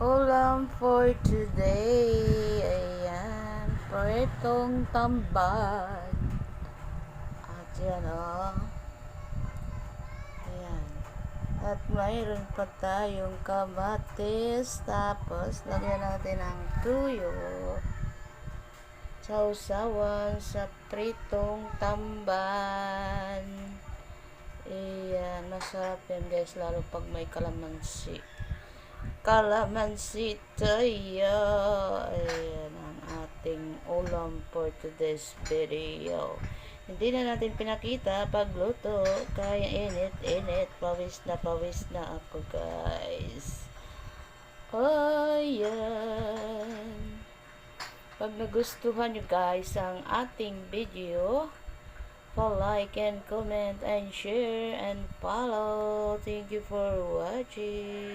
Ulam for today, ayan, pritong tambad. At yan ayan. At mayroon pa tayong kamatis, tapos lagyan natin ang tuyo. Sausawan sa pritong tamban. Ayan, masarap yan guys, lalo pag may kalamansi tayo. Ayan ang ating ulam for today's video. Hindi na natin pinakita pagluto, kaya init, pawis na ako guys. Ayan, pag nagustuhan nyo guys ang ating video, like and comment and share and follow. Thank you for watching.